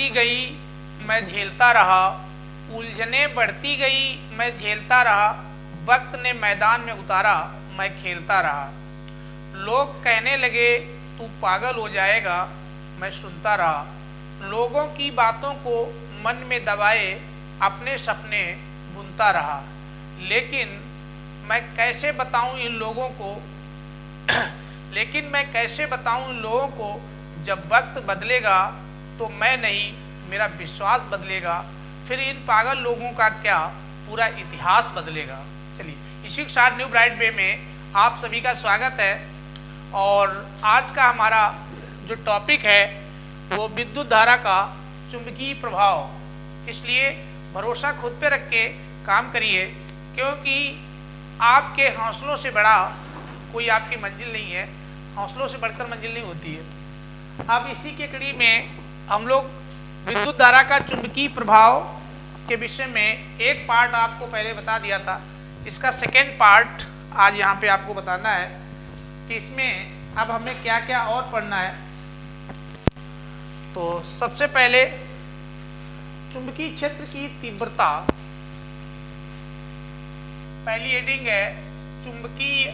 बढ़ती गई मैं झेलता रहा, उलझनें बढ़ती गई मैं झेलता रहा, वक्त ने मैदान में उतारा मैं खेलता रहा। लोग कहने लगे तू पागल हो जाएगा, मैं सुनता रहा। लोगों की बातों को मन में दबाए अपने सपने बुनता रहा। लेकिन मैं कैसे बताऊं इन लोगों को लेकिन मैं कैसे बताऊं इन लोगों को, जब वक्त बदलेगा तो मैं नहीं मेरा विश्वास बदलेगा, फिर इन पागल लोगों का क्या पूरा इतिहास बदलेगा। चलिए, इसी के साथ न्यू ब्राइट वे में आप सभी का स्वागत है। और आज का हमारा जो टॉपिक है वो विद्युत धारा का चुंबकीय प्रभाव। इसलिए भरोसा खुद पे रख के काम करिए, क्योंकि आपके हौसलों से बड़ा कोई आपकी मंजिल नहीं है, हौसलों से बढ़कर मंजिल नहीं होती है। अब इसी के कड़ी में हम लोग विद्युत धारा का चुंबकीय प्रभाव के विषय में एक पार्ट आपको पहले बता दिया था। इसका सेकेंड पार्ट आज यहाँ पे आपको बताना है कि इसमें अब हमें क्या क्या और पढ़ना है। तो सबसे पहले चुंबकीय क्षेत्र की तीव्रता, पहली हेडिंग है चुंबकीय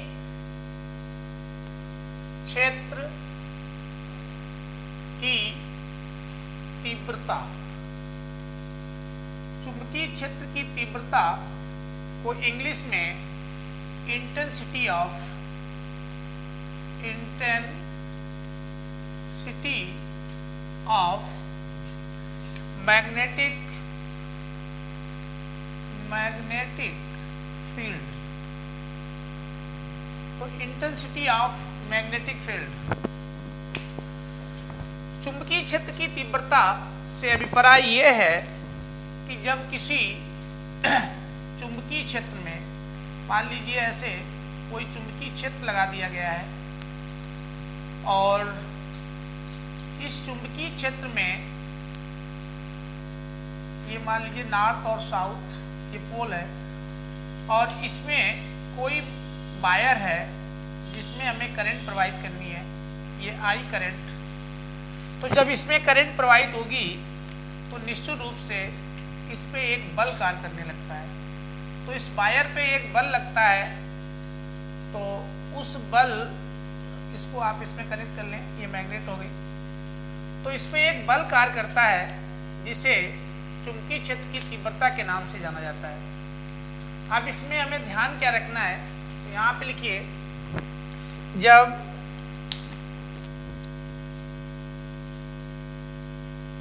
क्षेत्र की तीव्रता। चुंबकीय क्षेत्र की तीव्रता को इंग्लिश में इंटेंसिटी ऑफ मैग्नेटिक फील्ड, तो इंटेंसिटी ऑफ मैग्नेटिक फील्ड। चुंबकीय क्षेत्र की तीव्रता से अभिप्राय यह है कि जब किसी चुंबकीय क्षेत्र में, मान लीजिए ऐसे कोई चुंबकीय क्षेत्र लगा दिया गया है और इस चुंबकीय क्षेत्र में ये मान लीजिए नॉर्थ और साउथ ये पोल है, और इसमें कोई वायर है जिसमें हमें करंट प्रवाहित करनी है, ये आई करंट। तो जब इसमें करंट प्रवाहित होगी तो निश्चित रूप से इस पे एक बल कार्य करने लगता है। तो इस वायर पे एक बल लगता है, तो उस बल, इसको आप इसमें कनेक्ट कर लें, ये मैग्नेट हो गई। तो इस पे एक बल कार्य करता है जिसे चुंबकीय क्षेत्र की तीव्रता के नाम से जाना जाता है। अब इसमें हमें ध्यान क्या रखना है, तो यहाँ पे लिखिए, जब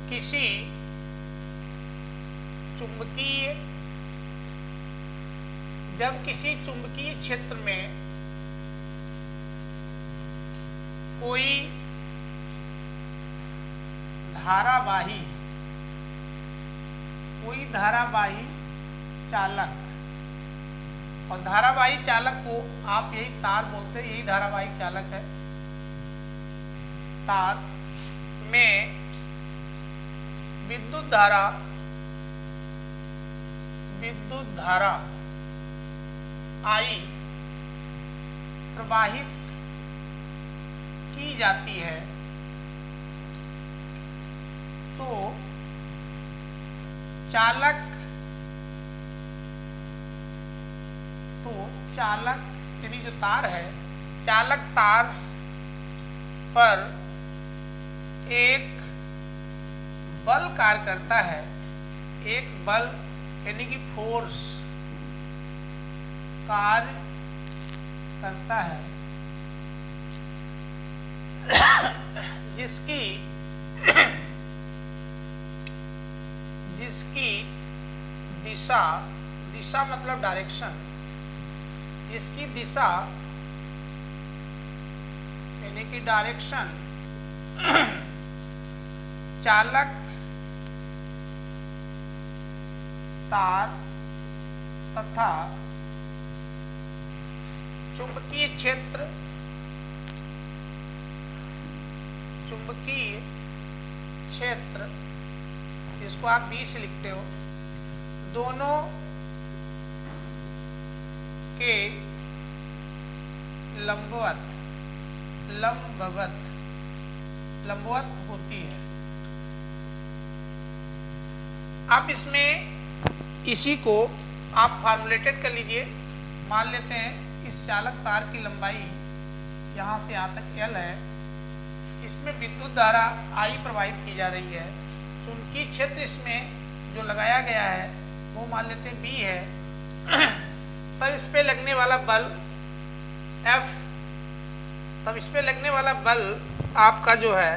किसी चुंबकीय क्षेत्र में कोई धारावाही चालक, और धारावाही चालक को आप यही तार बोलते हैं, यही धारावाही चालक है, तार में विद्युत धारा आई प्रवाहित की जाती है, तो चालक यानी जो तार है, चालक तार पर एक बल कार्य करता है, एक बल यानी कि फोर्स कार्य करता है, जिसकी दिशा मतलब डायरेक्शन, जिसकी दिशा यानी कि डायरेक्शन चालक तार तथा चुंबकीय क्षेत्र जिसको आप बी से लिखते हो, दोनों के लंबवत होती है। अब इसमें इसी को आप फार्मूलेटेड कर लीजिए। मान लेते हैं इस चालक तार की लंबाई यहाँ से यहाँ तक L है, इसमें विद्युत धारा I प्रवाहित की जा रही है, चुंबकीय क्षेत्र इसमें जो लगाया गया है वो मान लेते हैं B है। तब इस पे लगने वाला बल F, तब इस पे लगने वाला बल आपका जो है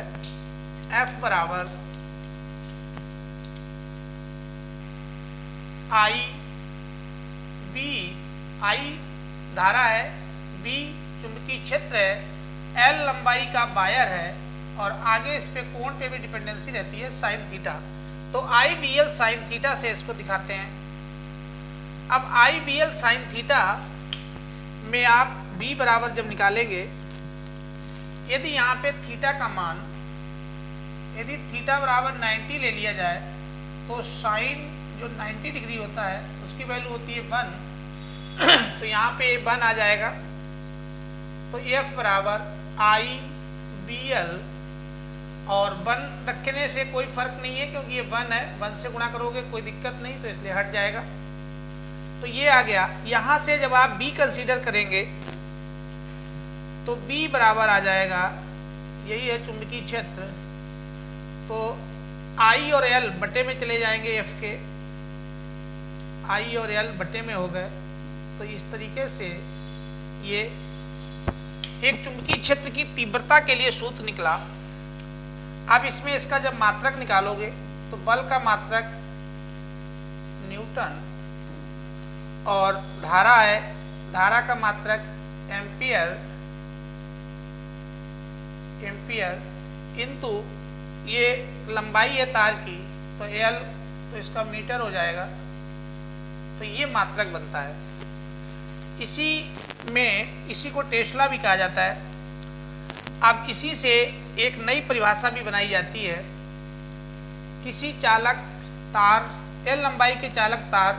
F बराबर I B, I धारा है, B चुंबकीय क्षेत्र है, L लंबाई का वायर है और आगे इस पे कोण पे भी डिपेंडेंसी रहती है साइन थीटा। तो IBL साइन थीटा से इसको दिखाते हैं। अब IBL साइन थीटा में आप B बराबर जब निकालेंगे, यदि यहाँ पे थीटा का मान, यदि थीटा बराबर 90 ले लिया जाए तो साइन जो 90 डिग्री होता है उसकी वैल्यू होती है 1, तो यहाँ पे 1 आ जाएगा। तो F बराबर IBL, और 1 रखने से कोई फर्क नहीं है क्योंकि ये 1 है, 1 से गुणा करोगे कोई दिक्कत नहीं, तो इसलिए हट जाएगा। तो ये आ गया। यहाँ से जब आप B कंसीडर करेंगे तो B बराबर आ जाएगा, यही है चुंबकीय क्षेत्र, तो I और L बटे में चले जाएंगे, F के I और L बटे में हो गए। तो इस तरीके से ये एक चुंबकीय क्षेत्र की तीव्रता के लिए सूत्र निकला। अब इसमें इसका जब मात्रक निकालोगे तो बल का मात्रक न्यूटन और धारा है, धारा का मात्रक एम्पियर, किंतु ये लंबाई है तार की तो L, तो इसका मीटर हो जाएगा, तो ये मात्रक बनता है। इसी को टेस्ला भी कहा जाता है। अब इसी से एक नई परिभाषा भी बनाई जाती है। किसी चालक तार, L लंबाई के चालक तार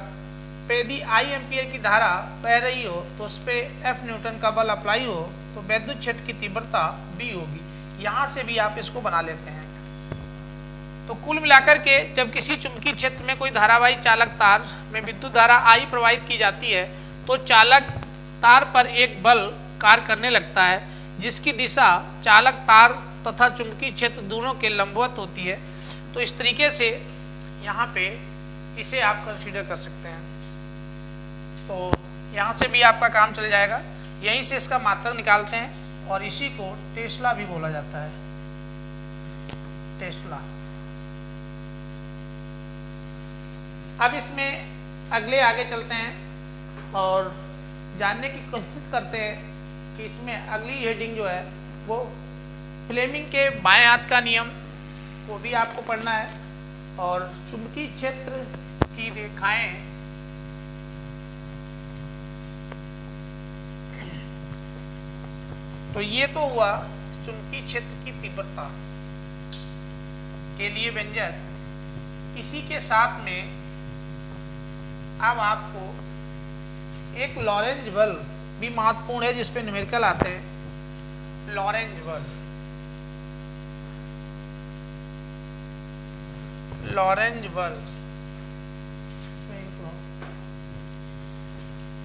पे यदि I एम्पियर की धारा बह रही हो तो उस पर F न्यूटन का बल अप्लाई हो तो वैद्युत क्षेत्र की तीव्रता B होगी। यहाँ से भी आप इसको बना लेते हैं। तो कुल मिलाकर के जब किसी चुंबकीय क्षेत्र में कोई धारावाही चालक तार में विद्युत धारा I प्रवाहित की जाती है तो चालक तार पर एक बल कार्य करने लगता है जिसकी दिशा चालक तार तथा चुंबकीय क्षेत्र दोनों के लंबवत होती है। तो इस तरीके से यहाँ पे इसे आप कंसीडर कर सकते हैं। तो यहाँ से भी आपका काम चल जाएगा। यहीं से इसका मात्रक निकालते हैं और इसी को टेस्ला भी बोला जाता है, टेस्ला। अब इसमें अगले आगे चलते हैं और जानने की कोशिश करते हैं कि इसमें अगली हेडिंग जो है वो फ्लेमिंग के बाएं हाथ का नियम, वो भी आपको पढ़ना है, और चुंबकीय क्षेत्र की रेखाएं, तो ये तो हुआ चुंबकीय क्षेत्र की तीव्रता के लिए व्यंजक। इसी के साथ में अब आपको एक लॉरेंज बल भी महत्वपूर्ण है जिसपे न्यूमेरिकल आते हैं। लॉरेंज बल, लॉरेंज बल,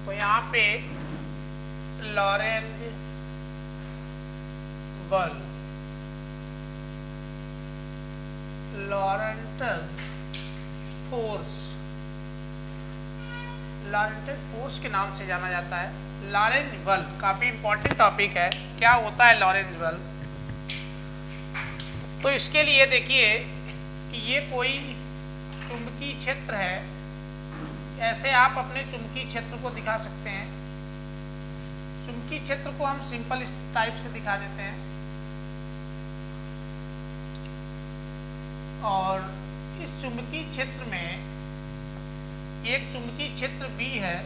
तो यहाँ पे लॉरेंज बल, लॉरेंटज फोर्स, लॉरेंटज फोर्स के नाम से जाना जाता है। लॉरेंज बल काफी इंपॉर्टेंट टॉपिक है। क्या होता है लॉरेंज बल? तो इसके लिए देखिए कि ये कोई चुंबकीय क्षेत्र है, ऐसे आप अपने चुंबकीय क्षेत्र को दिखा सकते हैं। चुंबकीय क्षेत्र को हम सिंपल इस टाइप से दिखा देते हैं, और इस चुंबकीय क्षेत्र में एक चुंबकीय क्षेत्र B है,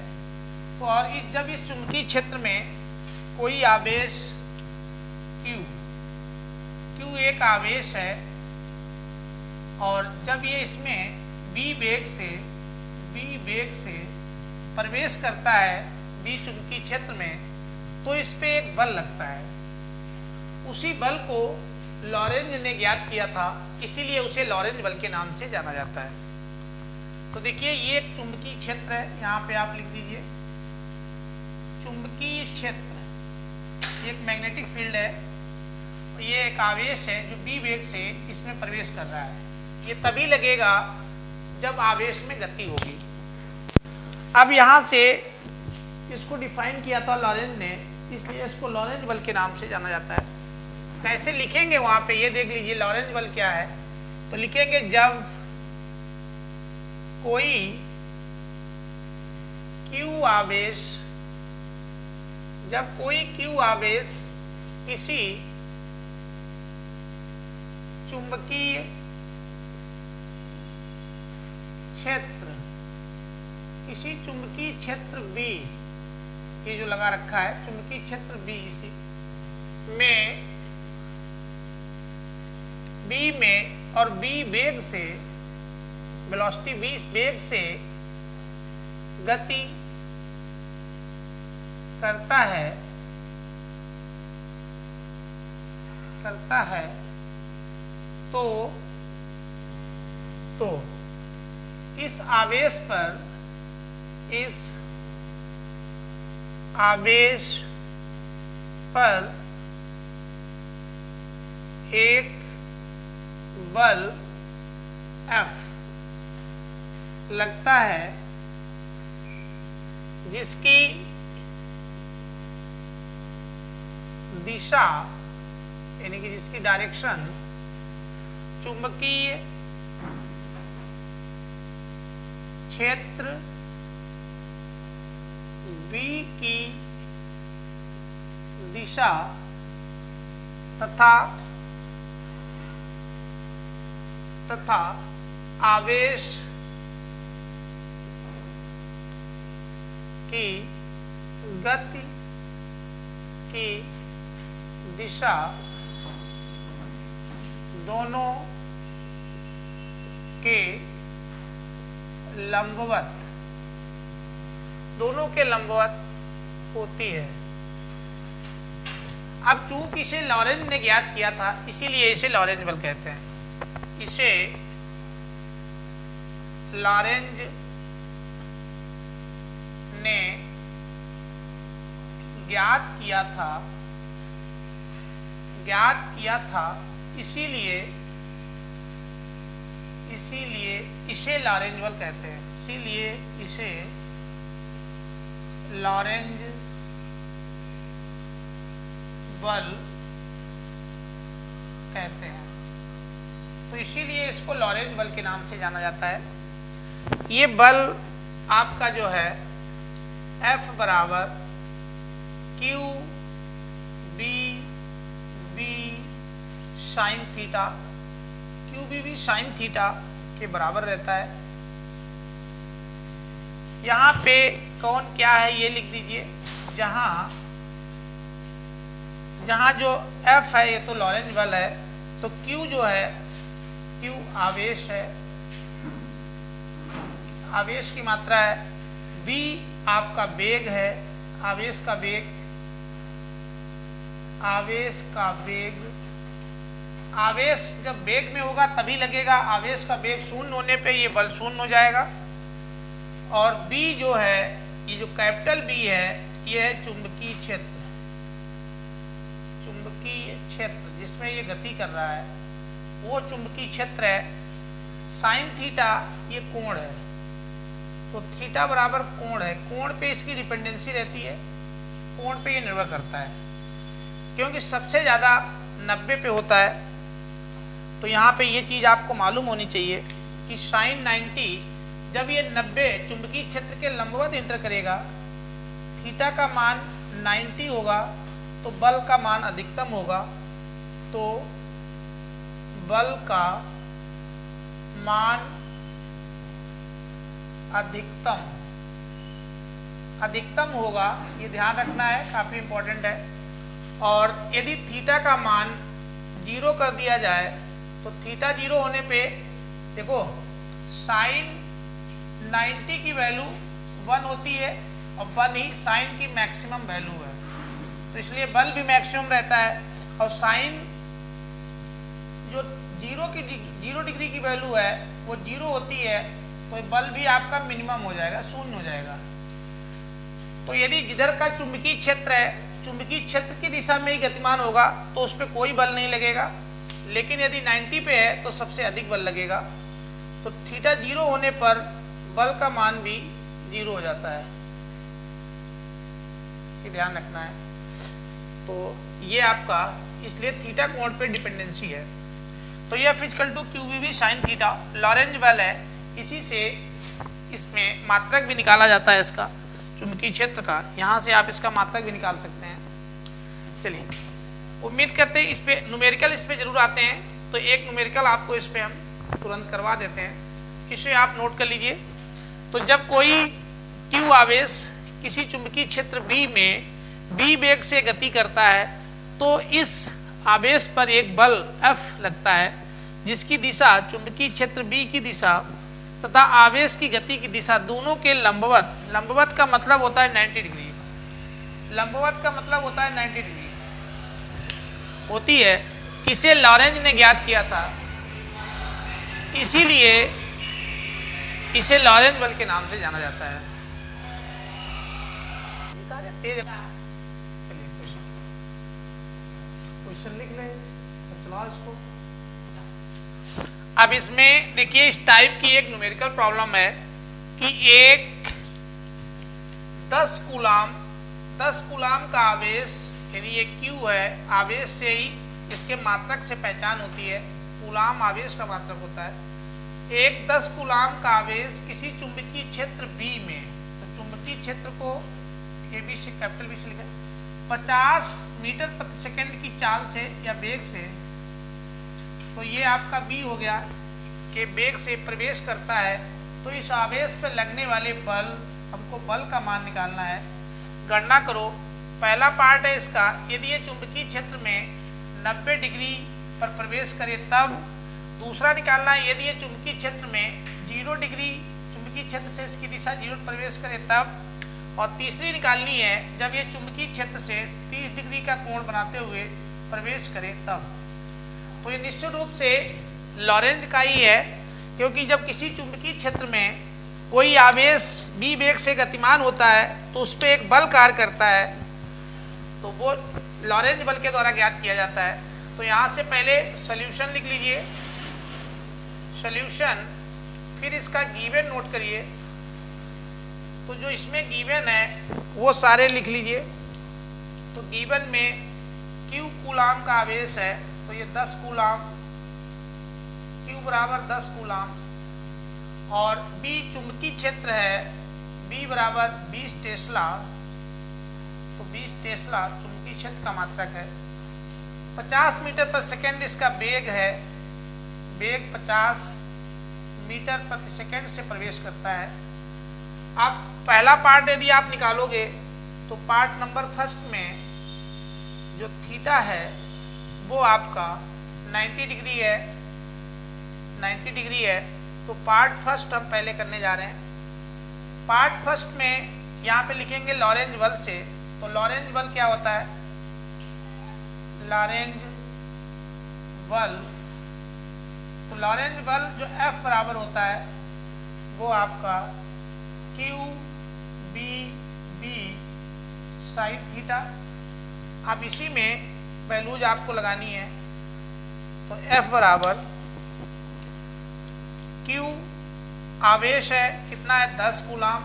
तो और जब इस चुंबकीय क्षेत्र में कोई आवेश Q एक आवेश है, और जब ये इसमें B वेग से प्रवेश करता है B चुंबकीय क्षेत्र में, तो इस पे एक बल लगता है। उसी बल को लॉरेंज ने ज्ञात किया था, इसीलिए उसे लॉरेंज बल के नाम से जाना जाता है। तो देखिए ये एक चुंबकीय क्षेत्र है, यहाँ पे आप लिख दीजिए चुंबकीय क्षेत्र, एक मैग्नेटिक फील्ड है, ये एक आवेश है जो b वेग से इसमें प्रवेश कर रहा है। ये तभी लगेगा जब आवेश में गति होगी। अब यहाँ से इसको डिफाइन किया था लॉरेंज ने, इसलिए इसको लॉरेंज बल के नाम से जाना जाता है। कैसे लिखेंगे वहां पे ये देख लीजिए, लॉरेंज बल क्या है, तो लिखेंगे जब कोई Q आवेश, जब कोई Q आवेश किसी चुंबकीय क्षेत्र, किसी चुंबकीय क्षेत्र B, ये जो लगा रखा है चुंबकीय क्षेत्र B, इसी में B में और B वेग से, वेलोसिटी V वेग से गति करता है तो इस आवेश पर एक बल F लगता है जिसकी दिशा, यानी कि जिसकी डायरेक्शन चुंबकीय क्षेत्र B की दिशा तथा आवेश की गति की दिशा दोनों के लंबवत होती है। अब चूंकि इसे लॉरेंज ने ज्ञात किया था, इसीलिए इसे लॉरेंज बल कहते हैं। इसे लॉरेंज ने ज्ञात किया था, इसीलिए इसे लॉरेंज बल कहते हैं। इसीलिए इसे लॉरेंज बल कहते हैं। तो इसीलिए इसको लॉरेंज बल के नाम से जाना जाता है। ये बल आपका जो है F बराबर Q B B sign theta, Q B B sine theta के बराबर रहता है। यहाँ पे कौन क्या है ये लिख दीजिए। जहाँ जो F है ये तो लॉरेंज बल है, तो Q जो है, Q आवेश है, आवेश की मात्रा है, B आपका वेग है, आवेश का वेग। आवेश जब वेग में होगा तभी लगेगा, आवेश का वेग शून्य होने पे ये बल शून्य हो जाएगा। और B जो है, ये जो कैपिटल B है, ये है चुंबकीय क्षेत्र जिसमें ये गति कर रहा है, वो चुंबकीय क्षेत्र है। साइन थीटा ये कोण है, तो थीटा बराबर कोण है, कोण पे इसकी डिपेंडेंसी रहती है, कोण पे ये निर्भर करता है, क्योंकि सबसे ज़्यादा 90 पे होता है। तो यहाँ पे ये चीज़ आपको मालूम होनी चाहिए कि साइन 90 जब ये 90 चुंबकीय क्षेत्र के लंबवत इंटर करेगा, थीटा का मान 90 होगा, तो बल का मान अधिकतम होगा। तो बल का मान अधिकतम होगा, ये ध्यान रखना है, काफ़ी इम्पोर्टेंट है। और यदि थीटा का मान 0 कर दिया जाए, तो थीटा 0 होने पे देखो साइन 90 की वैल्यू 1 होती है, और 1 ही साइन की मैक्सिमम वैल्यू है, तो इसलिए बल भी मैक्सिमम रहता है। और साइन जो 0 डिग्री की वैल्यू है वो 0 होती है, तो ये बल भी आपका मिनिमम हो जाएगा, शून्य हो जाएगा। तो यदि जिधर का चुंबकीय क्षेत्र है, चुंबकीय क्षेत्र की दिशा में ही गतिमान होगा तो उस पर कोई बल नहीं लगेगा, लेकिन यदि 90 पे है तो सबसे अधिक बल लगेगा। तो थीटा 0 होने पर बल का मान भी 0 हो जाता है, ये ध्यान रखना है। तो ये आपका इसलिए थीटा कोण पे डिपेंडेंसी है। तो यह physical to QVB sine theta Lorentz बल है, इसी से इसमें मात्रक भी निकाला जाता है इसका चुंबकीय क्षेत्र का, यहाँ से आप इसका मात्रक भी निकाल सकते हैं। चलिए उम्मीद करते हैं इस पे न्यूमेरिकल इस पे जरूर आते हैं, तो एक न्यूमेरिकल आपको इस पे हम तुरंत करवा देते हैं, इसे आप नोट कर लीजिए। तो जब कोई Q आवेश किसी चुंबकीय क्षेत्र B में B वेग से गति करता है तो इस आवेश पर एक बल F लगता है, जिसकी दिशा चुंबकीय क्षेत्र B की दिशा तथा आवेश की गति की दिशा दोनों के लंबवत, लंबवत का मतलब होता है 90 डिग्री, लंबवत का मतलब होता है 90 डिग्री होती है। इसे लॉरेंज ने ज्ञात किया था, इसीलिए इसे लॉरेंज बल के नाम से जाना जाता है। क्वेश्चन लिख ले, चलाओ इसको। अब इसमें देखिए इस टाइप की एक न्यूमेरिकल प्रॉब्लम है कि एक 10 कूलाम का आवेश, यानी ये Q है, आवेश से ही इसके मात्रक से पहचान होती है, कूलाम आवेश का मात्रक होता है। एक 10 कूलाम का आवेश किसी चुंबकीय क्षेत्र B में, तो चुंबकीय क्षेत्र को AB से कैपिटल B से लिखा 50 मीटर प्रति सेकंड की चाल से या वेग से, तो ये आपका B हो गया कि वेग से प्रवेश करता है। तो इस आवेश पर लगने वाले बल, हमको बल का मान निकालना है। गणना करो, पहला पार्ट है इसका, यदि ये चुंबकीय क्षेत्र में 90 डिग्री पर प्रवेश करे तब। दूसरा निकालना है यदि ये चुंबकीय क्षेत्र में 0 डिग्री चुंबकीय क्षेत्र से इसकी दिशा 0 प्रवेश करे तब। और तीसरी निकालनी है जब ये चुंबकीय क्षेत्र से 30 डिग्री का कोण बनाते हुए प्रवेश करे तब। तो ये निश्चित रूप से लॉरेंज का ही है, क्योंकि जब किसी चुंबकीय क्षेत्र में कोई आवेश B वेग से गतिमान होता है तो उस पर एक बल कार्य करता है, तो वो लॉरेंज बल के द्वारा ज्ञात किया जाता है। तो यहाँ से पहले सॉल्यूशन लिख लीजिए, सॉल्यूशन, फिर इसका गिवन नोट करिए। तो जो इसमें गिवन है वो सारे लिख लीजिए। तो गिवन में Q कूलाम का आवेश है, तो ये 10 कूलाम, Q बराबर 10 कूलाम, और B चुंबकीय क्षेत्र है, B बराबर 20 टेस्ला, तो 20 टेस्ला चुंबकीय क्षेत्र का मात्रक है। 50 मीटर पर सेकेंड इसका वेग है, वेग 50 मीटर प्रति सेकेंड से प्रवेश करता है। अब पहला पार्ट यदि आप निकालोगे तो पार्ट नंबर फर्स्ट में जो थीटा है वो आपका 90 डिग्री है, 90 डिग्री है। तो पार्ट फर्स्ट हम पहले करने जा रहे हैं। पार्ट फर्स्ट में यहाँ पे लिखेंगे लॉरेंज बल से। तो लॉरेंज बल क्या होता है? लॉरेंज बल, तो लॉरेंज बल जो F बराबर होता है वो आपका QBB साइन थीटा। अब इसी में वैल्यूज आपको लगानी है। तो F बराबर Q आवेश है, कितना है 10 कूलाम,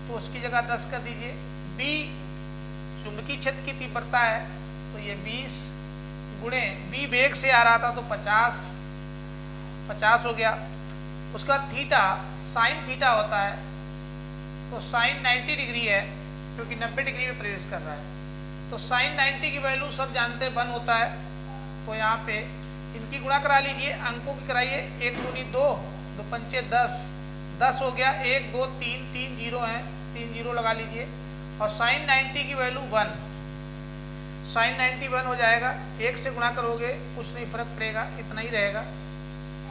तो उसकी जगह 10 कर दीजिए। B चुंबकीय क्षेत्र की तीव्रता है, तो ये 20 गुणे B वेग से आ रहा था तो 50 हो गया। उसका थीटा साइन थीटा होता है, तो साइन 90 डिग्री है क्योंकि 90 डिग्री में प्रवेश कर रहा है। तो साइन 90 की वैल्यू सब जानते हैं 1 होता है। तो यहाँ पे इनकी गुणा करा लीजिए, अंकों की कराइए। 1 दूनी 2, 2 पंचे 10, 10 हो गया। 1 2 3, 3 जीरो हैं, 3 जीरो लगा लीजिए। और साइन 90 की वैल्यू 1, साइन 90 1 हो जाएगा। 1 से गुणा करोगे कुछ नहीं फर्क पड़ेगा, इतना ही रहेगा।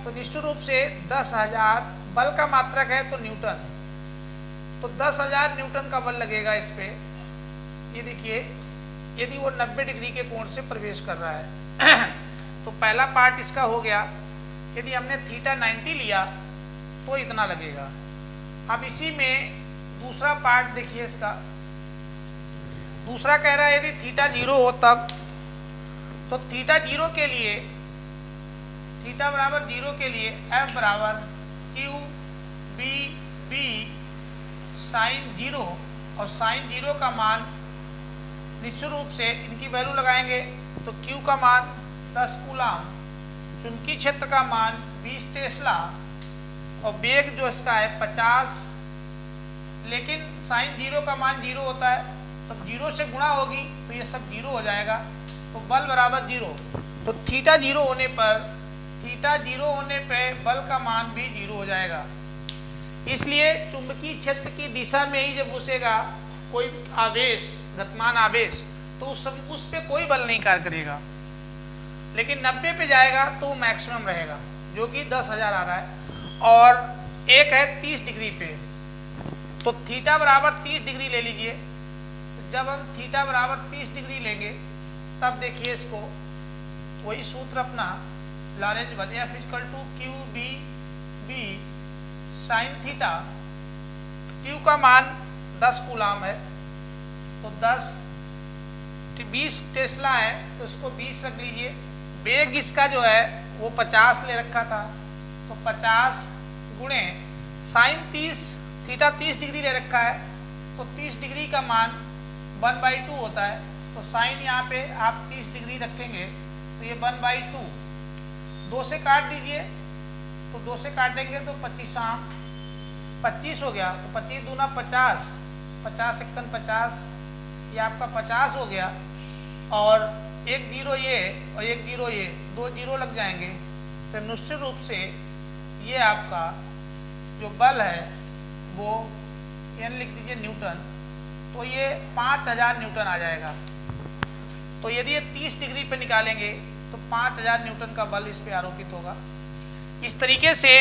तो निश्चित रूप से 10,000 बल का मात्रक है तो न्यूटन, तो 10,000 न्यूटन का बल लगेगा इस पे। ये देखिए यदि वो 90 डिग्री के कोण से प्रवेश कर रहा है तो पहला पार्ट इसका हो गया। यदि हमने थीटा 90 लिया तो इतना लगेगा। अब इसी में दूसरा पार्ट देखिए इसका। दूसरा कह रहा है यदि थीटा 0 हो तब, तो थीटा 0 के लिए, थीटा बराबर 0 के लिए F बराबर क्यू बी बी साइन 0, और साइन 0 का मान निश्चित रूप से इनकी वैल्यू लगाएंगे तो Q का मान 10 कूलाम, चुंबकीय क्षेत्र का मान 20 टेस्ला, और वेग जो इसका है 50, लेकिन साइन 0 का मान 0 होता है तो 0 से गुणा होगी तो ये सब 0 हो जाएगा, तो बल बराबर 0। तो थीटा 0 होने पर, थीटा 0 होने पे बल का मान भी 0 हो जाएगा। इसलिए चुंबकीय क्षेत्र की दिशा में ही जब घुसेगा कोई आवेश, गतिमान आवेश, तो उस पे कोई बल नहीं कार्य करेगा, लेकिन 90 पे जाएगा तो मैक्सिमम रहेगा, जो कि 10,000 आ रहा है, और एक है 30 डिग्री पे, तो थीटा बराबर 30 डिग्री ले लीजिए। जब हम थीटा बराबर 30 डिग्री लेंगे तब देखिए इसको, वही सूत्र अपना लॉरेंज बल, F equal to Q B B sine theta, Q का मान 10 कूलाम है, तो 10 20 टेस्ला है तो इसको 20 रख लीजिए। वेग इसका जो है वो 50 ले रखा था, तो 50 गुणे साइन 30, थीटा 30 डिग्री ले रखा है, तो 30 डिग्री का मान 1/2 होता है, तो साइन यहाँ पे आप 30 डिग्री रखेंगे तो ये 1/2, 2 से काट दीजिए, तो 2 से काटेंगे तो 25 25 हो गया, तो 25 दूना 50, 50 एकन 50, ये आपका 50 हो गया, और एक 0 ये और एक 0 ये, 2 0 लग जाएंगे, तो निश्चित रूप से ये आपका जो बल है वो n लिख दीजिए न्यूटन, तो ये 5000 न्यूटन आ जाएगा। तो यदि ये 30 डिग्री पे निकालेंगे तो 5000 न्यूटन का बल इस पे आरोपित होगा। इस तरीके से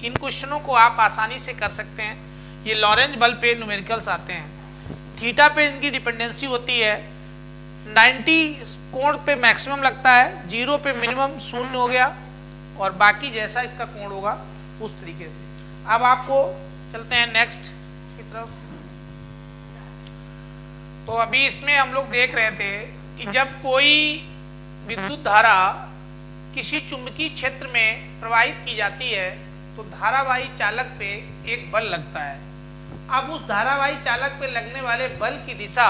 इन क्वेश्चनों को आप आसानी से कर सकते हैं। ये लॉरेंज बल पे न्यूमेरिकल्स आते हैं। थीटा पे इनकी डिपेंडेंसी होती है, 90 कोण पे मैक्सिमम लगता है, 0 पे मिनिमम 0 हो गया, और बाकी जैसा इसका कोण होगा उस तरीके से। अब आपको चलते हैं नेक्स्ट की तरफ। तो अभी इसमें हम लोग देख रहे थे कि जब कोई विद्युत धारा किसी चुंबकीय क्षेत्र में प्रवाहित की जाती है तो धारावाही चालक पे एक बल लगता है। अब उस धारावाही चालक पे लगने वाले बल की दिशा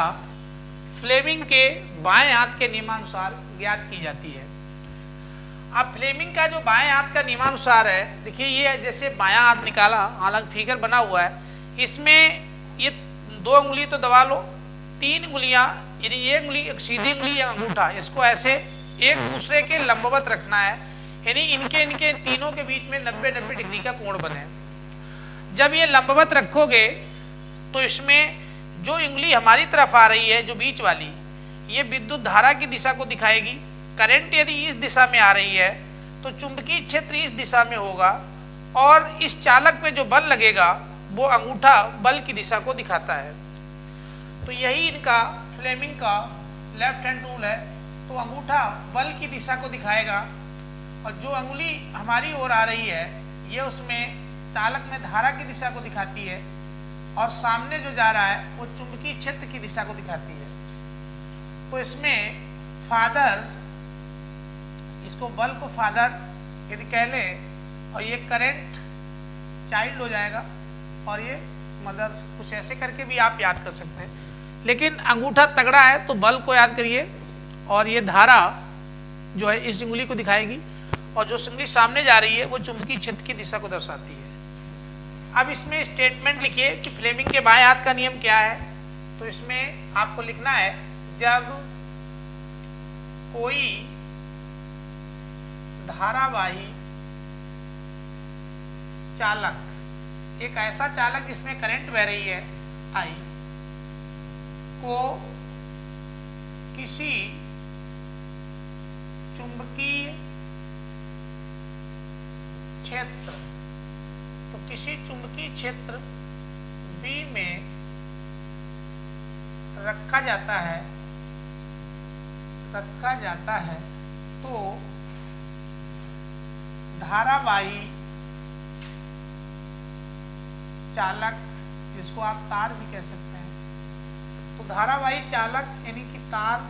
फ्लेमिंग के बाएं हाथ के नियमानुसार ज्ञात की जाती है। अब फ्लेमिंग का जो बाएं हाथ का नियमानुसार है, देखिए ये जैसे बायां हाथ निकाला, हालांकि फिगर बना हुआ है, इसमें ये 2 उंगली तो दबा लो, 3 उंगलियां, यानी ये उंगली एक सीधी उंगली या अंगूठा, इसको ऐसे एक दूसरे के लंबवत रखना है, यानी इनके तीनों के बीच में 90-90 डिग्री का कोण बने। जब ये लंबवत रखोगे तो इसमें जो उंगली हमारी तरफ आ रही है, जो बीच वाली, ये विद्युत धारा की दिशा को दिखाएगी। करंट यदि इस दिशा में आ रही है तो चुंबकीय क्षेत्र इस दिशा में होगा, और इस चालक पे जो बल लगेगा वो अंगूठा बल की दिशा को दिखाता है। तो यही इनका फ्लेमिंग का लेफ्ट हैंड रूल है। तो अंगूठा बल की दिशा को दिखाएगा, और जो अंगुली हमारी ओर आ रही है ये उसमें चालक में धारा की दिशा को दिखाती है, और सामने जो जा रहा है वो चुंबकीय क्षेत्र की दिशा को दिखाती है। तो इसमें फादर, इसको बल को फादर यदि कह लें, और ये करंट चाइल्ड हो जाएगा, और ये मदर, कुछ ऐसे करके भी आप याद कर सकते हैं। लेकिन अंगूठा तगड़ा है तो बल को याद करिए, और ये धारा जो है इस उंगली को दिखाएगी, और जो उंगली सामने जा रही है वो चुंबकीय क्षेत्र की दिशा को दर्शाती है। अब इसमें स्टेटमेंट लिखिए कि फ्लेमिंग के बाएं हाथ का नियम क्या है। तो इसमें आपको लिखना है, जब कोई धारावाही चालक, एक ऐसा चालक जिसमें करंट बह रही है आई, को किसी चुंबकीय क्षेत्र, तो किसी चुंबकीय क्षेत्र B में रखा जाता है तो धारावाही चालक, जिसको आप तार भी कह सकते हैं, तो धारावाही चालक यानी कि तार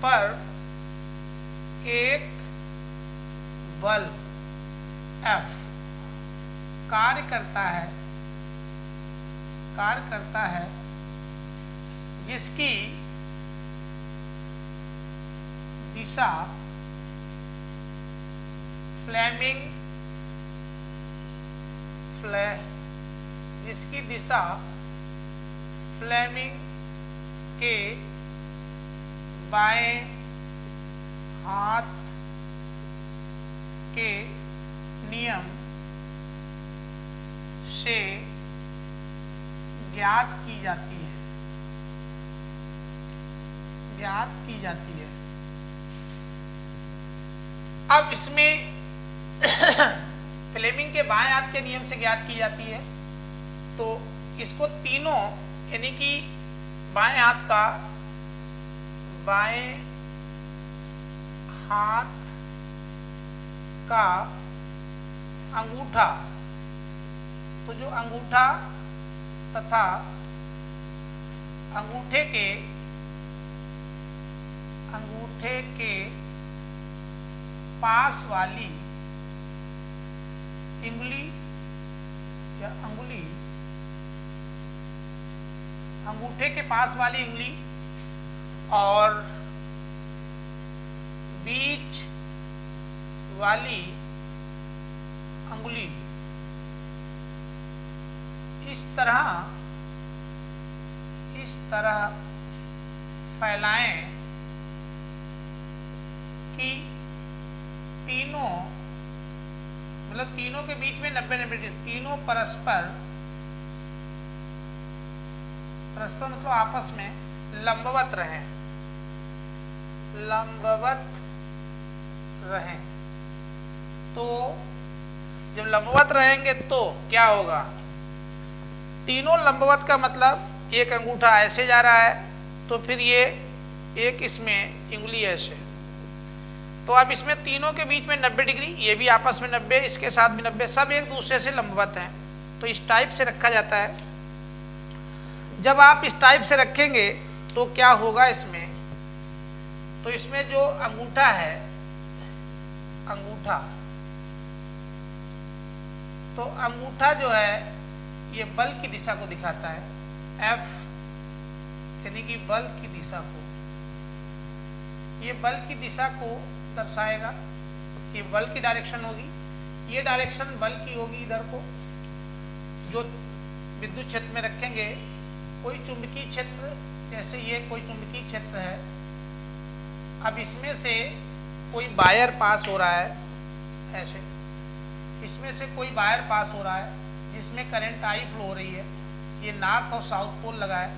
पर एक बल F कार्य करता है जिसकी दिशा फ्लेमिंग के बाएं हाथ के नियम से ज्ञात की जाती है। अब इसमें फ्लेमिंग के बाएं हाथ के नियम से ज्ञात की जाती है, तो इसको तीनों यानी कि बाएं हाथ का अंगूठा, तो जो अंगूठा तथा अंगूठे के पास वाली अंगुली या अंगूठे के पास वाली अंगुली और बीच वाली अंगुली इस तरह फैलाएं कि तीनों के बीच में 90-90 डिग्री, तीनों परस्पर मतलब आपस में लंबवत रहें। तो जब लंबवत रहेंगे तो क्या होगा, तीनों लंबवत का मतलब एक अंगूठा ऐसे जा रहा है, तो फिर ये एक इसमें उंगली ऐसे, तो अब इसमें तीनों के बीच में 90 डिग्री, ये भी आपस में 90, इसके साथ भी 90, सब एक दूसरे से लंबवत हैं। तो इस टाइप से रखा जाता है। जब आप इस टाइप से रखेंगे तो क्या होगा इसमें, तो इसमें जो अंगूठा है, तो अंगूठा जो है ये बल की दिशा को दिखाता है, F यानी कि बल की दिशा को, ये बल की दिशा को दर्शाएगा। ये बल की डायरेक्शन होगी, ये डायरेक्शन बल की होगी इधर को। जो विद्युत क्षेत्र में रखेंगे, कोई चुंबकीय क्षेत्र, जैसे ये कोई चुंबकीय क्षेत्र है, अब इसमें से कोई वायर पास हो रहा है ऐसे, इसमें से कोई वायर पास हो रहा है जिसमें करंट आई फ्लो हो रही है, ये नॉर्थ और साउथ पोल लगा है,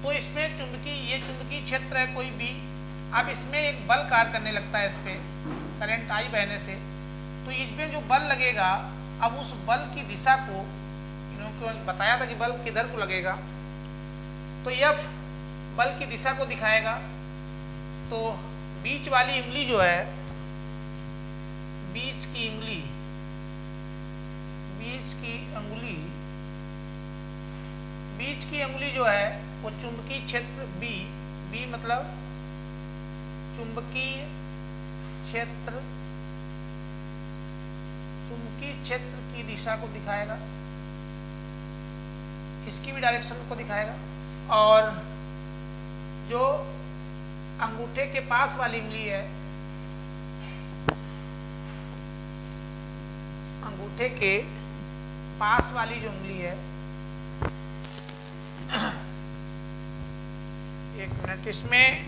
तो इसमें ये चुंबकीय क्षेत्र है कोई भी, अब इसमें एक बल कार्य करने लगता है, इस पर करंट आई बहने से, तो इसमें जो बल लगेगा, अब उस बल की दिशा को इन्होंने बताया था कि बल किधर को लगेगा, तो F बल की दिशा को दिखाएगा। तो बीच वाली उंगली जो है, बीच की अंगुली जो है वो चुंबकीय क्षेत्र B मतलब चुंबकीय क्षेत्र की दिशा को दिखाएगा, इसकी भी डायरेक्शन को दिखाएगा। और जो अंगूठे के पास वाली उंगली है, अंगूठे के पास वाली जो उंगली है, एक मिनट, इसमें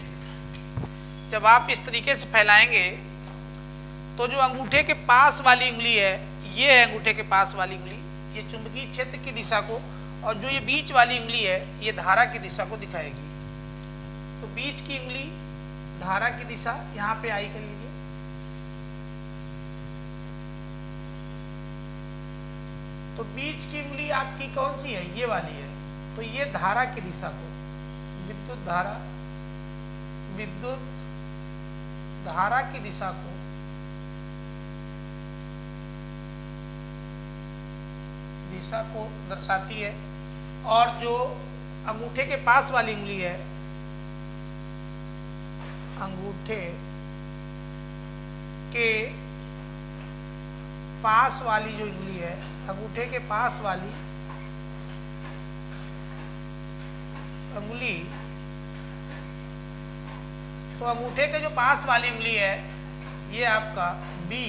जब आप इस तरीके से फैलाएंगे तो जो अंगूठे के पास वाली उंगली है, ये है अंगूठे के पास वाली उंगली, ये चुंबकीय क्षेत्र की दिशा को, और जो ये बीच वाली उंगली है ये धारा की दिशा को दिखाएगी। तो बीच की उंगली धारा की दिशा यहाँ पे आई कर लीजिए, तो बीच की उंगली आपकी कौन सी है, ये वाली है, तो ये धारा की दिशा को, विद्युत धारा की दिशा को दिशा को दर्शाती है, और जो अंगूठे के पास वाली उंगली है, अंगूठे के पास वाली जो उंगली है, अंगूठे के पास वाली उंगली, तो अंगूठे के जो पास वाली उंगली है ये आपका बी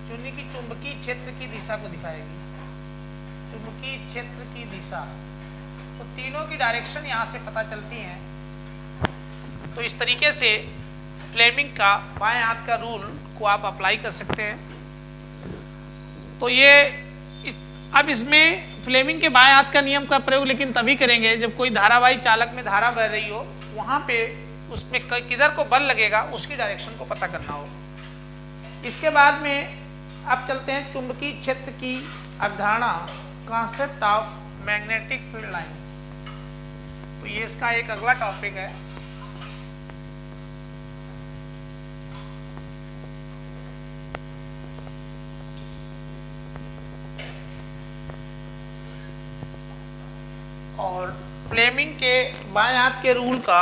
चुन्नी की चुंबकीय क्षेत्र की दिशा को दिखाएगी, चुंबकीय क्षेत्र की दिशा। तो तीनों की डायरेक्शन यहाँ से पता चलती हैं। तो इस तरीके से फ्लेमिंग का बाएं हाथ का रूल को आप अप्लाई कर सकते हैं। तो ये अब इसमें फ्लेमिंग के बाएं हाथ का नियम का प्रयोग लेकिन तभी करेंगे जब कोई धारावाही चालक में धारा बह रही हो, वहां पे उसमें किधर को बल लगेगा उसकी डायरेक्शन को पता करना हो। इसके बाद में अब चलते हैं चुंबकीय क्षेत्र की अवधारणा, concept of magnetic field lines. तो ये इसका एक अगला टॉपिक है। और फ्लेमिंग के बाएं हाथ के रूल का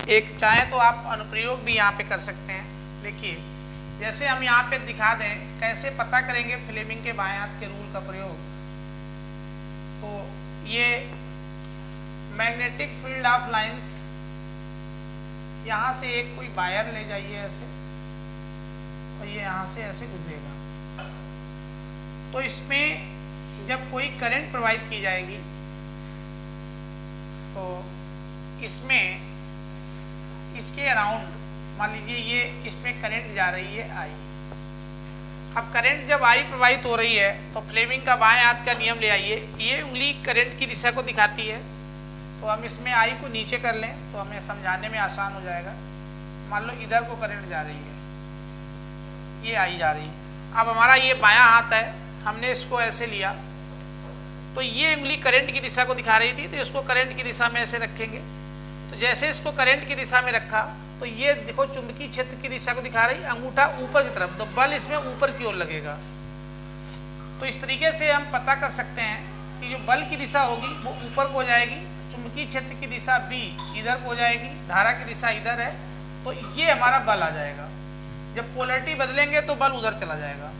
एक चाहे तो आप अनुप्रयोग भी यहाँ पे कर सकते हैं। देखिए जैसे हम यहाँ पे दिखा दें कैसे पता करेंगे फ्लेमिंग के बाएं हाथ के रूल का प्रयोग। तो ये मैग्नेटिक फील्ड ऑफ लाइंस, यहाँ से एक कोई वायर ले जाइए ऐसे, और ये यहाँ से ऐसे गुजरेगा। तो इसमें जब कोई करंट प्रवाहित की जाएगी तो इसमें इसके अराउंड मान लीजिए ये इसमें करंट जा रही है आई। अब करंट जब आई प्रवाहित हो रही है तो फ्लेमिंग का बाएं हाथ का नियम ले आइए, ये उंगली करंट की दिशा को दिखाती है। तो हम इसमें आई को नीचे कर लें तो हमें समझाने में आसान हो जाएगा। मान लो इधर को करंट जा रही है, ये आई जा रही है। अब हमारा ये बायां हाथ है, हमने इसको ऐसे लिया तो ये उंगली करंट की दिशा को दिखा रही थी, तो इसको करंट की दिशा में ऐसे रखेंगे। तो जैसे इसको करंट की दिशा में रखा तो ये देखो चुंबकीय क्षेत्र की दिशा को दिखा रही, अंगूठा ऊपर की तरफ, तो बल इसमें ऊपर की ओर लगेगा। तो इस तरीके से हम पता कर सकते हैं कि जो बल की दिशा होगी वो ऊपर को जाएगी, चुंबकीय क्षेत्र की दिशा बी इधर को जाएगी, धारा की दिशा इधर है, तो ये हमारा बल आ जाएगा। जब पोलरिटी बदलेंगे तो बल उधर चला जाएगा।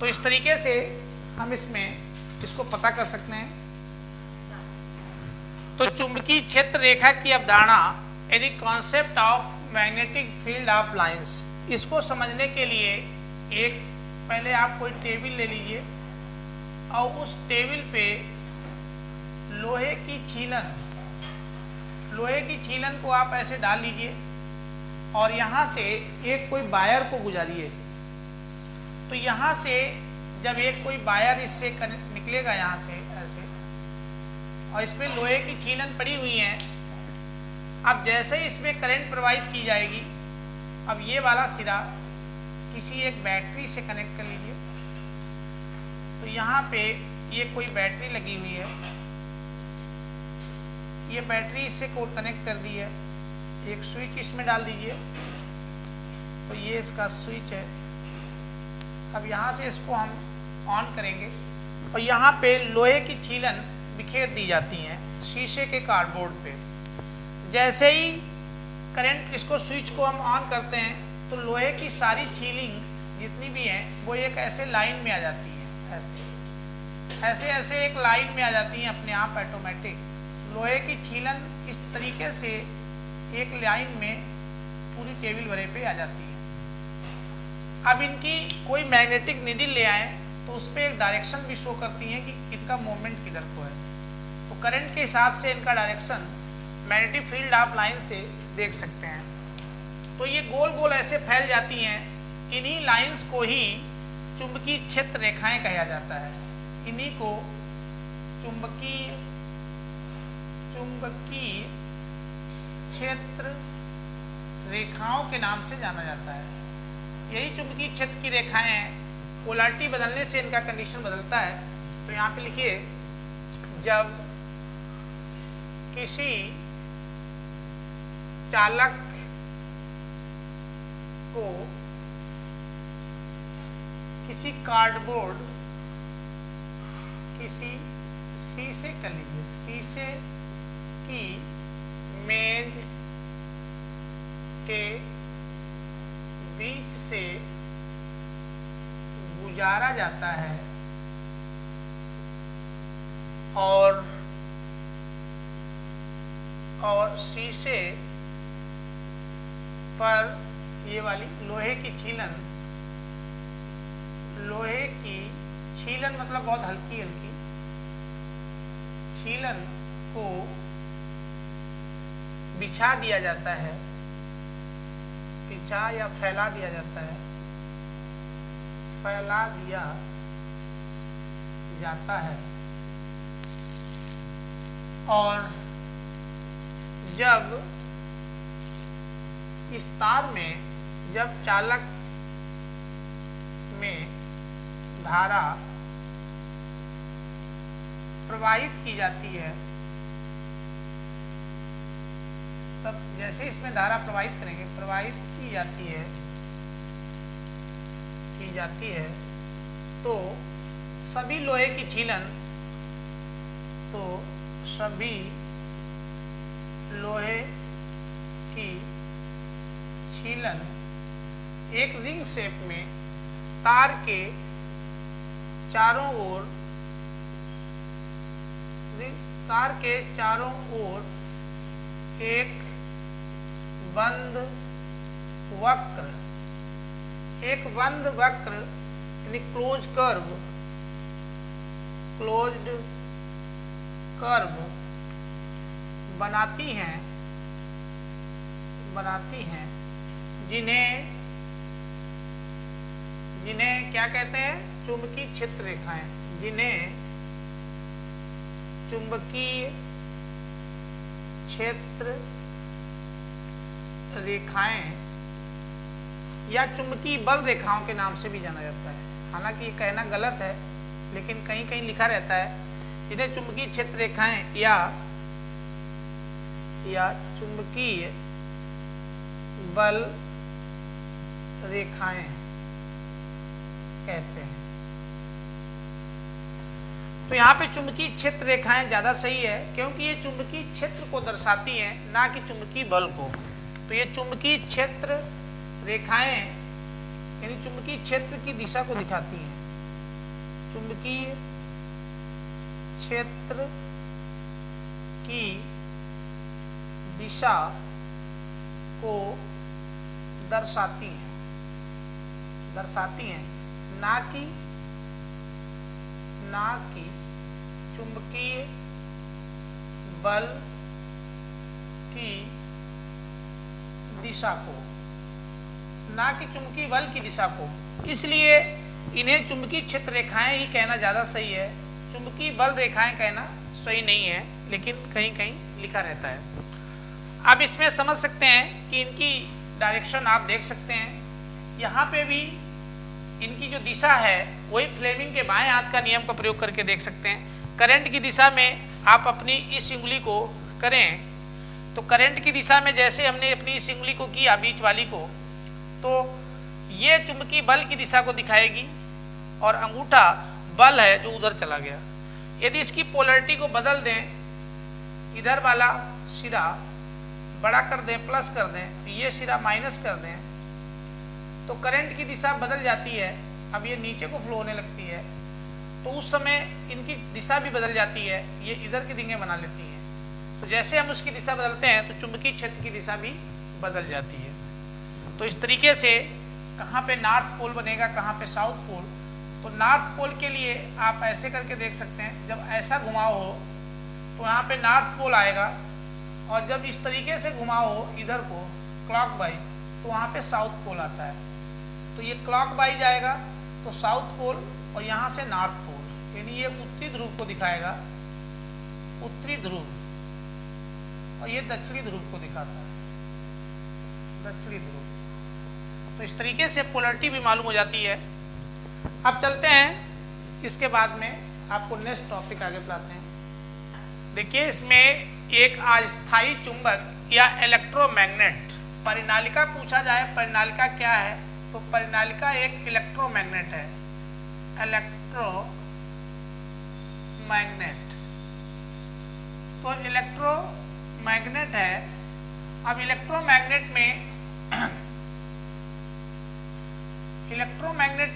तो इस तरीके से हम इसमें इसको पता कर सकते हैं। तो चुंबकीय क्षेत्र रेखा की अवधारणा यानी concept of magnetic field of lines, इसको समझने के लिए एक पहले आप कोई टेबल ले लीजिए और उस टेबल पे लोहे की छीलन को आप ऐसे डाल लीजिए और यहाँ से एक कोई वायर को गुजारिए। तो यहाँ से जब एक कोई वायर इससे निकलेगा यहाँ से ऐसे, और इसमें लोहे की छीलन पड़ी हुई है। अब जैसे ही इसमें करंट प्रवाहित की जाएगी, अब ये वाला सिरा किसी एक बैटरी से कनेक्ट कर लीजिए। तो यहाँ पे ये कोई बैटरी लगी हुई है, ये बैटरी इससे को कनेक्ट कर दी है। एक स्विच इसमें डाल दीजिए, तो ये इसका स्विच है। अब यहाँ से इसको हम ऑन करेंगे और यहाँ पे लोहे की छीलन बिखेर दी जाती हैं शीशे के कार्डबोर्ड पे। जैसे ही करंट इसको स्विच को हम ऑन करते हैं तो लोहे की सारी छीलिंग जितनी भी हैं वो एक ऐसे लाइन में आ जाती है, ऐसे ऐसे एक लाइन में आ जाती हैं अपने आप ऑटोमेटिक। लोहे की छीलन इस तरीके से एक लाइन में पूरी टेबल भरे पे आ जाती है। अब इनकी कोई मैग्नेटिक नीडल ले आए तो उस पर एक डायरेक्शन भी शो करती है कि इनका मूवमेंट किधर को है। तो करंट के हिसाब से इनका direction magnetic field of line से देख सकते हैं। तो ये गोल गोल ऐसे फैल जाती हैं। इन्हीं लाइंस को ही चुंबकीय क्षेत्र रेखाएं कहा जाता है। इन्हीं को चुंबकीय क्षेत्र रेखाओं के नाम से जाना जाता है। यही चुंबकीय क्षेत्र की रेखाएं हैं। पोलरिटी बदलने से इनका कंडीशन बदलता है। तो यहाँ पे लिखिए, जब किसी चालक को किसी कार्डबोर्ड किसी शीशे कर लीजिए, शीशे की मेज के बीच से गुजारा जाता है और शीशे पर ये वाली लोहे की छीलन मतलब बहुत हल्की हल्की छीलन को बिछा दिया जाता है, बिछा या फैला दिया जाता है, फैला दिया जाता है। और जब इस तार में जब चालक में धारा प्रवाहित की जाती है, तब जैसे इसमें धारा प्रवाहित करेंगे, प्रवाहित की जाती है तो सभी लोहे की छीलन, तो सभी लोहे की छीलन एक रिंग शेप में तार के चारों ओर एक बंद वक्र यानी क्लोज्ड कर्व बनाती हैं जिन्हें क्या कहते हैं? चुंबकीय क्षेत्र रेखाएं, जिन्हें चुंबकीय क्षेत्र रेखाएं या चुंबकीय बल रेखाओं के नाम से भी जाना जाता है। हालांकि ये कहना गलत है, लेकिन कहीं कहीं लिखा रहता है जिन्हें चुंबकीय क्षेत्र रेखाएं या चुंबकीय बल रेखाएं कहते हैं। तो यहाँ पे चुंबकीय क्षेत्र रेखाएं ज़्यादा सही है, क्योंकि ये चुंबकीय क्षेत्र को दर्शाती हैं, ना कि चुंबकीय बल को। तो ये चुंबकीय क्षेत्र रेखाएं यानी चुंबकीय क्षेत्र की दिशा को दिखाती हैं, चुंबकीय क्षेत्र की दिशा को दर्शाती हैं, ना कि चुंबकीय बल की दिशा को, ना कि चुंबकीय बल की दिशा को। इसलिए इन्हें चुंबकीय क्षेत्र रेखाएं ही कहना ज़्यादा सही है, चुंबकीय बल रेखाएं कहना सही नहीं है, लेकिन कहीं कहीं लिखा रहता है। अब इसमें समझ सकते हैं कि इनकी डायरेक्शन आप देख सकते हैं। यहाँ पे भी इनकी जो दिशा है वही फ्लेमिंग के बाएं हाथ का नियम का प्रयोग करके देख सकते हैं। करंट की दिशा में आप अपनी इस उंगली को करें तो करंट की दिशा में जैसे हमने अपनी इस उंगली को किया बीच वाली को, तो ये चुंबकीय बल की दिशा को दिखाएगी और अंगूठा बल है जो उधर चला गया। यदि इसकी पोलरिटी को बदल दें, इधर वाला सिरा बड़ा कर दें, प्लस कर दें, तो ये सिरा माइनस कर दें, तो करंट की दिशा बदल जाती है। अब ये नीचे को फ्लो होने लगती है, तो उस समय इनकी दिशा भी बदल जाती है, ये इधर की रिंगें बना लेती हैं। तो जैसे हम उसकी दिशा बदलते हैं तो चुंबकीय क्षेत्र की दिशा भी बदल जाती है। तो इस तरीके से कहाँ पे नॉर्थ पोल बनेगा, कहाँ पे साउथ पोल। तो नॉर्थ पोल के लिए आप ऐसे करके देख सकते हैं, जब ऐसा घुमाव हो तो यहाँ पे नॉर्थ पोल आएगा, और जब इस तरीके से घुमाव हो इधर को क्लॉकवाइज, तो वहाँ पे साउथ पोल आता है। तो ये क्लॉकवाइज आएगा तो साउथ पोल, और यहाँ से नॉर्थ पोल, यानी ये उत्तरी ध्रुव को दिखाएगा, उत्तरी ध्रुव, और ये दक्षिणी ध्रुव को दिखाता है, दक्षिणी ध्रुव। तो इस तरीके से पोलरिटी भी मालूम हो जाती है। अब चलते हैं, इसके बाद में आपको नेक्स्ट टॉपिक आगे पढ़ाते हैं। देखिए, इसमें एक अस्थायी चुंबक या इलेक्ट्रोमैग्नेट परिनालिका पूछा जाए। परिनालिका क्या है? तो परिनालिका एक इलेक्ट्रोमैग्नेट है, इलेक्ट्रोमैग्नेट। तो इलेक्ट्रोमैग्नेट है। अब इलेक्ट्रोमैग्नेट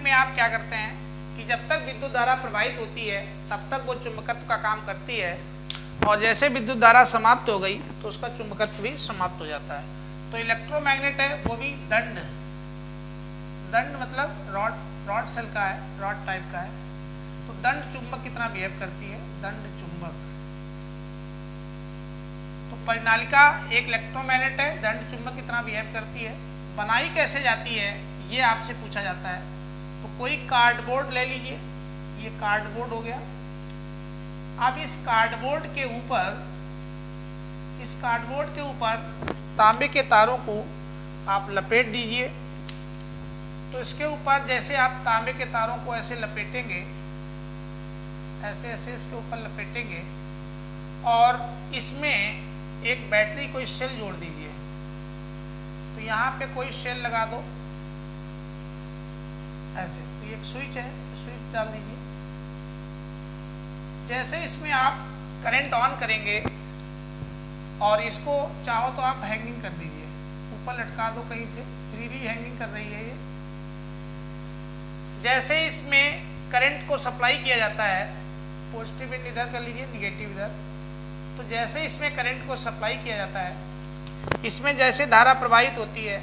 में आप क्या करते हैं कि जब तक विद्युत धारा प्रवाहित होती है तब तक वो चुंबकत्व का काम करती है, और जैसे विद्युत धारा समाप्त हो गई तो उसका चुंबकत्व भी समाप्त हो जाता है। तो इलेक्ट्रोमैग्नेट है वो भी दंड मतलब रॉड सेल का है, रॉड टाइप का है। तो दंड चुंबक कितना बिहेव करती है, दंड चुंबक। तो परिनालिका एक इलेक्ट्रोमैग्नेट है, दंड चुंबक कितना बिहेव करती है। बनाई कैसे जाती है ये आपसे पूछा जाता है। तो कोई कार्डबोर्ड ले लीजिए, ये कार्डबोर्ड हो गया। अब इस कार्डबोर्ड के ऊपर तांबे के तारों को आप लपेट दीजिए। तो इसके ऊपर जैसे आप तांबे के तारों को ऐसे लपेटेंगे, ऐसे इसके ऊपर लपेटेंगे, और इसमें एक बैटरी कोई सेल जोड़ दीजिए। तो यहाँ पे कोई सेल लगा दो ऐसे। तो ये एक स्विच है, स्विच डाल दीजिए। जैसे इसमें आप करंट ऑन करेंगे, और इसको चाहो तो आप हैंगिंग कर दीजिए, ऊपर लटका दो कहीं से, फ्रीली हैंगिंग कर रही है ये। जैसे इसमें करंट को सप्लाई किया जाता है, पॉजिटिव एंड इधर कर लीजिए, निगेटिव इधर। तो जैसे इसमें करंट को सप्लाई किया जाता है, इसमें जैसे धारा प्रवाहित होती है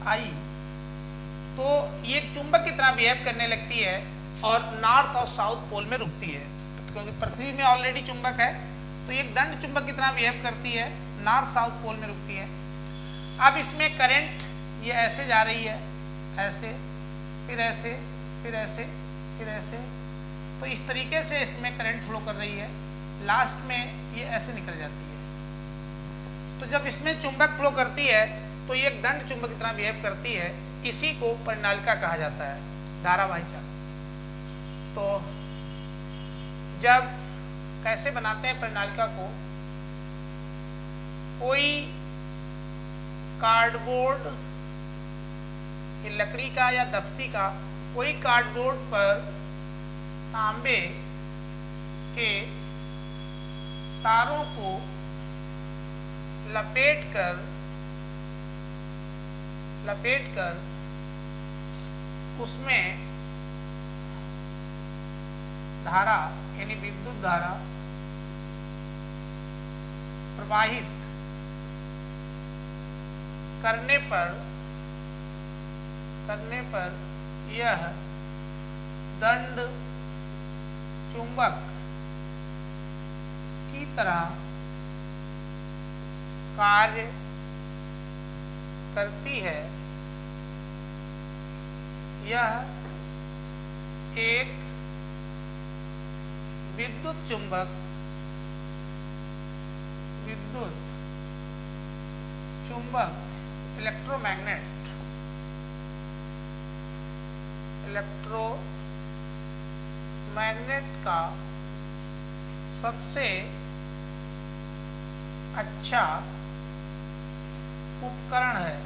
आई, तो ये चुंबक की तरह बिहेव करने लगती है और नॉर्थ और साउथ पोल में रुकती है। क्योंकि पृथ्वी में ऑलरेडी चुंबक है, तो एक दंड चुंबक की तरह बिहेव करती है, नॉर्थ साउथ पोल में रुकती है। अब इसमें करंट ये ऐसे जा रही है, ऐसे, फिर ऐसे, फिर ऐसे, फिर ऐसे। तो इस तरीके से इसमें करंट फ्लो कर रही है। लास्ट में ये ऐसे निकल जाती है। तो जब इसमें चुंबक फ्लो करती है तो ये एक दंड चुंबक की तरह बिहेव करती है। इसी को परिनालिका कहा जाता है, धारावाही चालक। तो जब कैसे बनाते हैं परिनालिका को, कोई कार्डबोर्ड, लकड़ी का या दफ्ती का कोई कार्डबोर्ड पर तांबे के तारों को लपेटकर उसमें धारा यानी विद्युत धारा प्रवाहित करने पर यह दंड चुंबक की तरह कार्य करती है। यह एक विद्युत चुंबक इलेक्ट्रोमैग्नेट का सबसे अच्छा उपकरण है।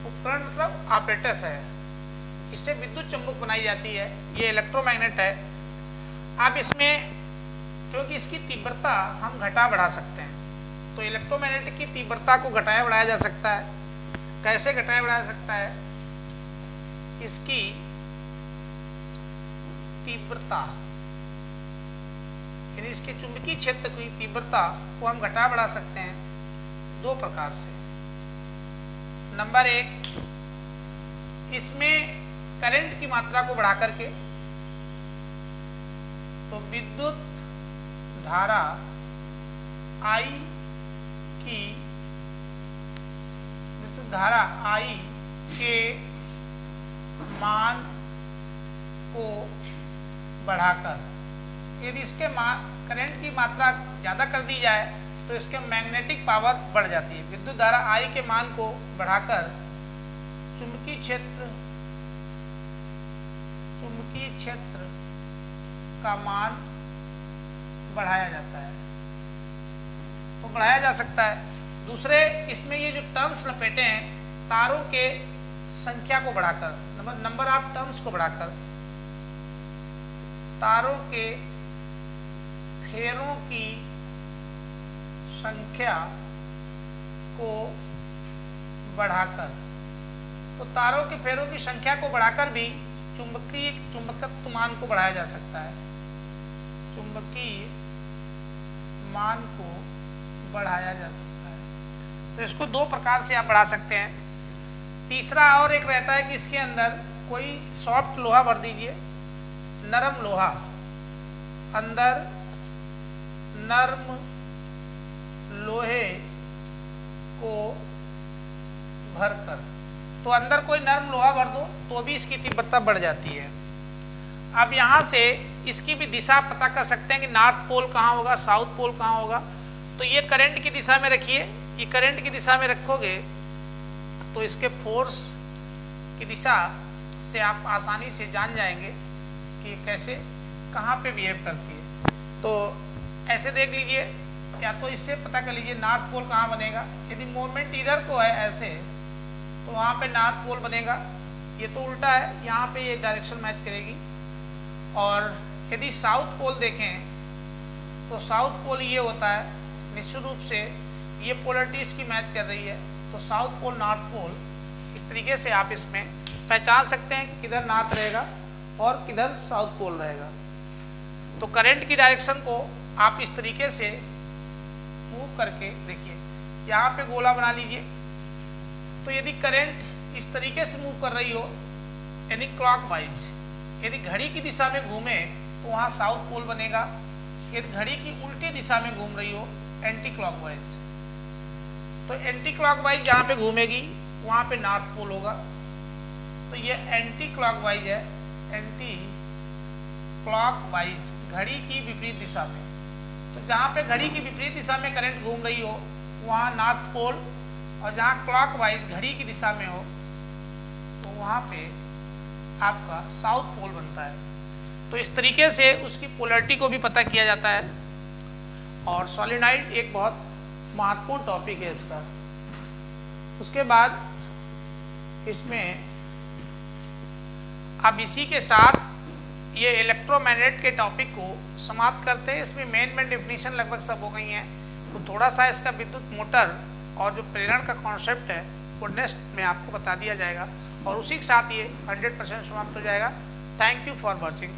उपकरण मतलब ऑपरेटस है। इससे विद्युत चुंबक बनाई जाती है। ये इलेक्ट्रोमैग्नेट है। आप इसमें क्योंकि इसकी तीव्रता हम घटा बढ़ा सकते हैं, तो इलेक्ट्रोमैग्नेट की तीव्रता को घटाया बढ़ाया जा सकता है। कैसे घटाया बढ़ाया सकता है? इसकी तीव्रता यानी इसके चुंबकीय क्षेत्र की तीव्रता को हम घटा बढ़ा सकते हैं दो प्रकार से। नंबर एक, इसमें करंट की मात्रा को बढ़ा करके, तो विद्युत धारा I के मान को बढ़ाकर, यदि इसके करंट की मात्रा ज़्यादा कर दी जाए तो इसके मैग्नेटिक पावर बढ़ जाती है। विद्युत धारा I के मान को बढ़ाकर चुंबकीय क्षेत्र का मान बढ़ाया जाता है, तो बढ़ाया जा सकता है। दूसरे, इसमें ये जो टर्म्स लपेटे हैं, तारों के संख्या को बढ़ाकर, नंबर ऑफ टर्म्स को बढ़ाकर, तारों के फेरों की संख्या को बढ़ाकर, तो तारों के फेरों की संख्या को बढ़ाकर भी चुंबकत्व मान को बढ़ाया जा सकता है, चुंबकीय मान को बढ़ाया जा सकता है। तो इसको दो प्रकार से आप बढ़ा सकते हैं। तीसरा और एक रहता है कि इसके अंदर कोई सॉफ्ट लोहा भर दीजिए, नरम लोहा, अंदर नर्म लोहे को भरकर, तो अंदर कोई नर्म लोहा भर दो तो भी इसकी तीव्रता बढ़ जाती है। अब यहाँ से इसकी भी दिशा पता कर सकते हैं कि नॉर्थ पोल कहाँ होगा, साउथ पोल कहाँ होगा। तो ये करंट की दिशा में रखिए, ये करंट की दिशा में रखोगे तो इसके फोर्स की दिशा से आप आसानी से जान जाएंगे कि कैसे कहाँ पे बिहेव करती है। तो ऐसे देख लीजिए, या तो इससे पता कर लीजिए नॉर्थ पोल कहाँ बनेगा। यदि मोमेंट इधर को है ऐसे, तो वहाँ पे नॉर्थ पोल बनेगा। ये तो उल्टा है, यहाँ पे ये डायरेक्शन मैच करेगी। और यदि साउथ पोल देखें तो साउथ पोल ये होता है, निश्चित रूप से ये पोलरिटी इसकी मैच कर रही है। तो साउथ पोल नॉर्थ पोल, इस तरीके से आप इसमें पहचान सकते हैं कि किधर नॉर्थ रहेगा और किधर साउथ पोल रहेगा। तो करंट की डायरेक्शन को आप इस तरीके से मूव करके देखिए, यहाँ पे गोला बना लीजिए। तो यदि करंट इस तरीके से मूव कर रही हो, यानी क्लॉकवाइज, यदि घड़ी की दिशा में घूमे तो वहाँ साउथ पोल बनेगा। यदि घड़ी की उल्टी दिशा में घूम रही हो, एंटी क्लॉकवाइज, तो एंटी क्लॉकवाइज जहाँ पे घूमेगी वहाँ पे नॉर्थ पोल होगा। तो ये एंटी क्लॉकवाइज है, एंटी क्लॉकवाइज, घड़ी की विपरीत दिशा में। तो जहाँ पे घड़ी की विपरीत दिशा में करंट घूम रही हो वहाँ नॉर्थ पोल, और जहाँ क्लॉकवाइज घड़ी की दिशा में हो तो वहाँ पे आपका साउथ पोल बनता है। तो इस तरीके से उसकी पोलरिटी को भी पता किया जाता है। और सॉलिनॉइड एक बहुत महत्वपूर्ण टॉपिक है इसका। उसके बाद इसमें अब इसी के साथ ये इलेक्ट्रोमैग्नेट के टॉपिक को समाप्त करते हैं। इसमें मेन डेफिनेशन लगभग सब हो गई हैं। तो थोड़ा सा इसका विद्युत मोटर और जो प्रेरण का कॉन्सेप्ट है वो नेक्स्ट में आपको बता दिया जाएगा, और उसी के साथ ये 100% समाप्त हो जाएगा। Thank you for watching.